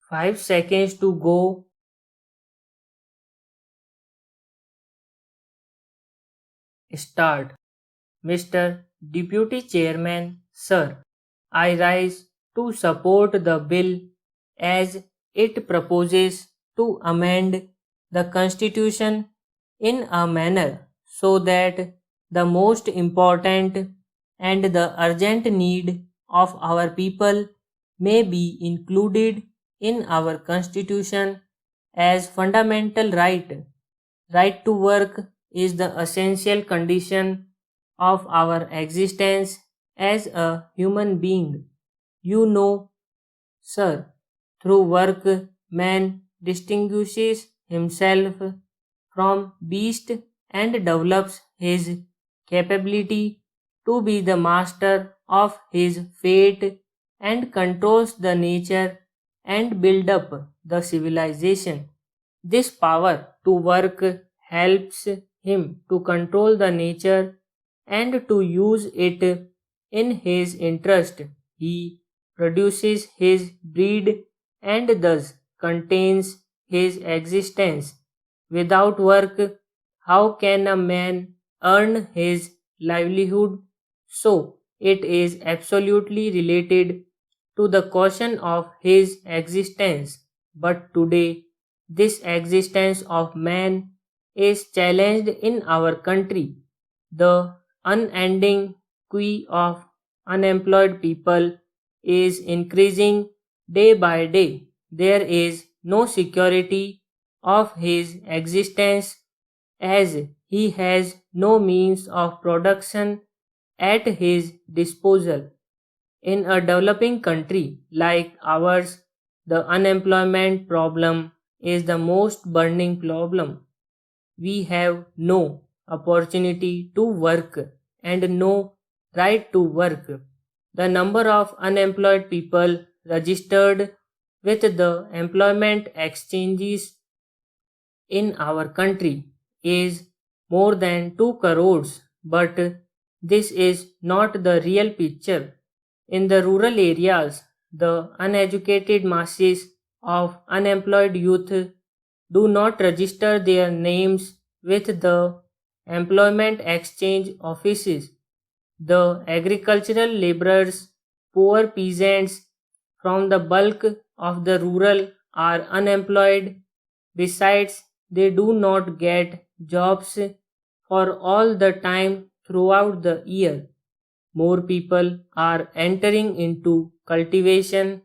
5 seconds to go. Start. Mr. Deputy Chairman, sir, I rise to support the bill as it proposes to amend the Constitution in a manner so that the most important and the urgent need of our people may be included in our Constitution as fundamental right. Right to work is the essential condition of our existence as a human being. You know, sir, through work man distinguishes himself from beast and develops his capability to be the master of his fate and controls the nature and build up the civilization. This power to work helps him to control the nature and to use it in his interest. He produces his breed and thus contains his existence. Without work, how can a man earn his livelihood? So, it is absolutely related to the question of his existence. But today, this existence of man is challenged in our country. The unending queue of unemployed people is increasing day by day. There is no security of his existence as he has no means of production at his disposal. In a developing country like ours, the unemployment problem is the most burning problem. We have no opportunity to work and no right to work. The number of unemployed people registered with the employment exchanges in our country is more than 2 crores, but this is not the real picture. In the rural areas, the uneducated masses of unemployed youth do not register their names with the employment exchange offices. The agricultural laborers, poor peasants from the bulk of the rural are unemployed. Besides, they do not get jobs for all the time throughout the year. More people are entering into cultivation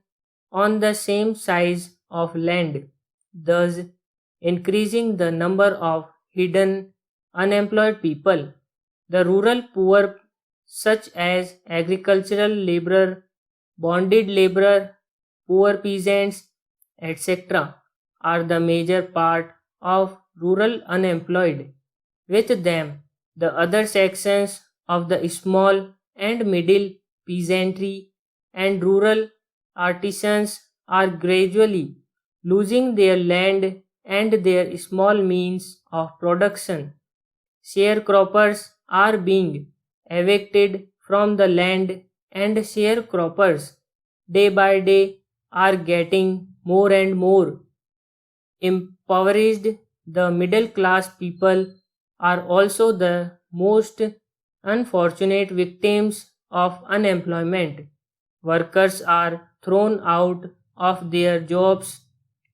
on the same size of land, thus increasing the number of hidden unemployed people. The rural poor, such as agricultural laborer, bonded laborer, poor peasants, etc., are the major part of rural unemployed. With them, the other sections of the small and middle peasantry and rural artisans are gradually losing their land and their small means of production. Sharecroppers are being evicted from the land and sharecroppers day by day are getting more and more impoverished. The middle class people are also the most unfortunate victims of unemployment. Workers are thrown out of their jobs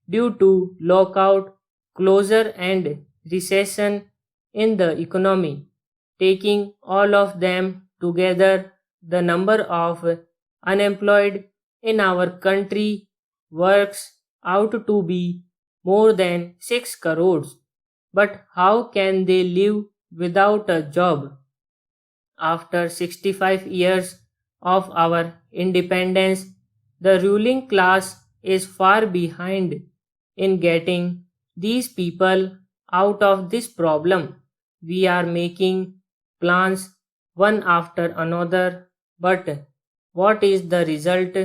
due to lockout, closure, and recession in the economy. Taking all of them together, the number of unemployed in our country works out to be more than 6 crores. But how can they live without a job? After 65 years of our independence, the ruling class is far behind in getting these people out of this problem. We are making plans one after another, but what is the result?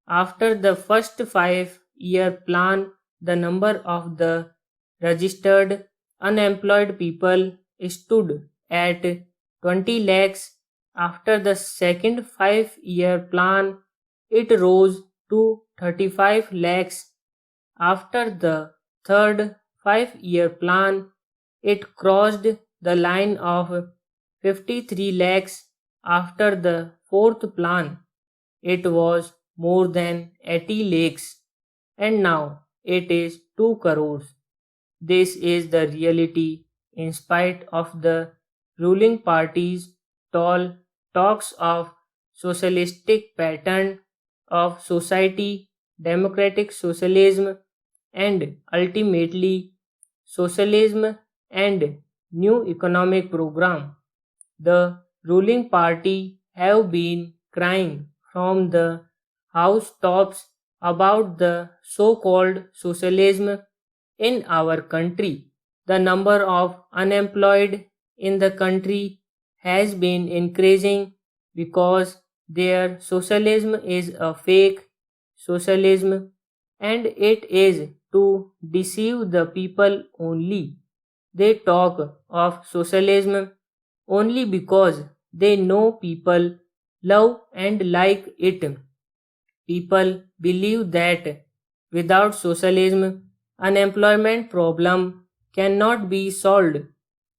After the first 5-year plan, the number of the registered unemployed people stood at 20 lakhs. After the second 5-year plan, it rose to 35 lakhs. After the third 5-year plan, it crossed the line of 53 lakhs. After the fourth plan, it was more than 80 lakhs, and now it is 2 crores. This is the reality in spite of the ruling party's tall talks of socialistic pattern of society, democratic socialism, and ultimately socialism and new economic program. The ruling party have been crying from the housetops about the so-called socialism in our country. The number of unemployed in the country has been increasing because their socialism is a fake socialism, and it is to deceive the people only. They talk of socialism only because they know people love and like it. People believe that without socialism, unemployment problem cannot be solved.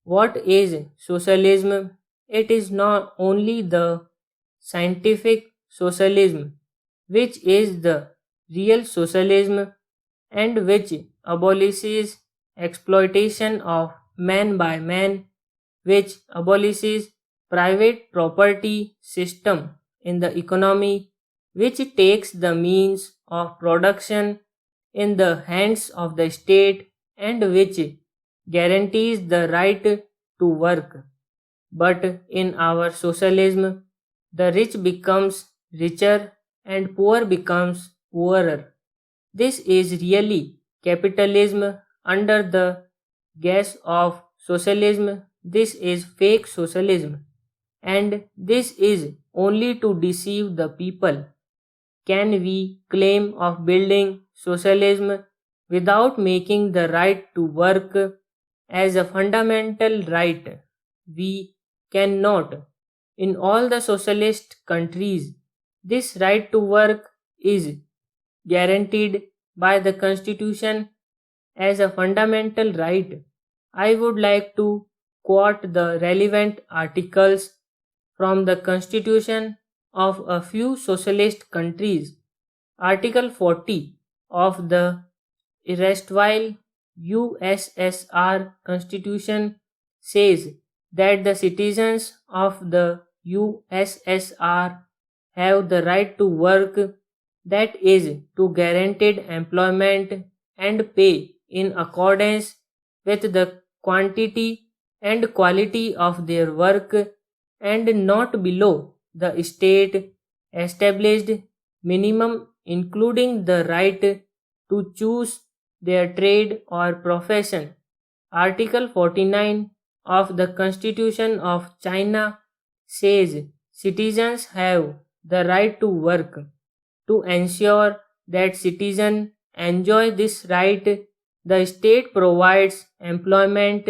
What is socialism? It is not only the scientific socialism, which is the real socialism and which abolishes exploitation of man by man, which abolishes private property system in the economy, which takes the means of production in the hands of the state and which guarantees the right to work. But in our socialism, the rich becomes richer and poor becomes poorer. This is really capitalism under the guise of socialism. This is fake socialism, and this is only to deceive the people. Can we claim of building socialism without making the right to work as a fundamental right? We cannot. In all the socialist countries, this right to work is guaranteed by the constitution as a fundamental right. I would like to quote the relevant articles from the constitution of a few socialist countries. Article 40 of the erstwhile USSR Constitution says that the citizens of the USSR have the right to work, that is, to guaranteed employment and pay in accordance with the quantity and quality of their work and not below the state established minimum, including the right to choose their trade or profession. Article 49 of the Constitution of China says citizens have the right to work. To ensure that citizens enjoy this right, the state provides employment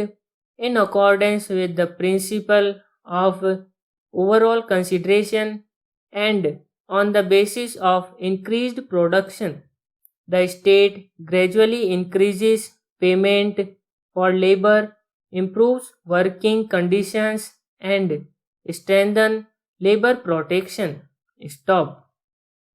in accordance with the principle of overall consideration and on the basis of increased production. The state gradually increases payment for labor, improves working conditions, and strengthens labor protection. Stop.